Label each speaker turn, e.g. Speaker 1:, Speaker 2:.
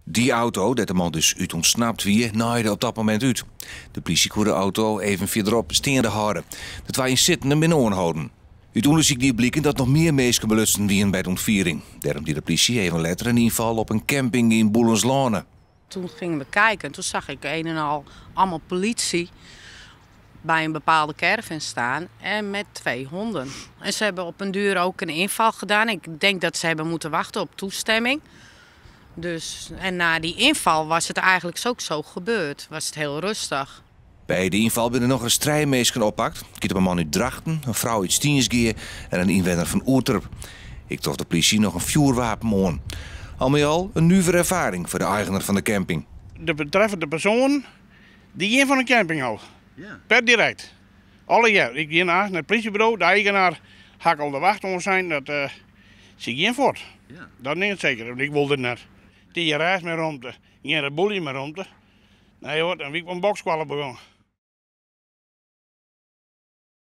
Speaker 1: Die auto, dat de man dus uit ontsnapt wie, naaide op dat moment uit. De politie kon de auto even verderop staande houden. De twee inzittenden binnen aanhouden. Uit onderzoek die blikken dat nog meer mensen belutsten wien bij de ontviering. Daarom die de politie even later een inval op een camping in Boelenslane.
Speaker 2: Toen gingen we kijken en toen zag ik een en al allemaal politie bij een bepaalde caravan staan en met 2 honden. En ze hebben op een duur ook een inval gedaan. Ik denk dat ze hebben moeten wachten op toestemming. Dus, en na die inval was het eigenlijk ook zo gebeurd. Was het heel rustig.
Speaker 1: Bij de inval werden nog een strijdmeesken oppakt. Ik heb een man uit Drachten, een vrouw uit Stiensgeer en een inwoner van Oerterp. Ik trof de politie nog een vuurwapen aan. Al met al een nieuwe ervaring voor de eigenaar van de camping.
Speaker 3: De betreffende persoon die een van de camping houdt. Ja. Per direct. Alle jaar. Ik ging naar het politiebureau. De eigenaar had al de wacht om zijn. Dat zie je geen voort. Ja. Dat niet zeker. Ik wilde het net. Die reis met ruimte. Geen boelie met ruimte. Nee hoor, dan wie ik een bokskwallen begonnen.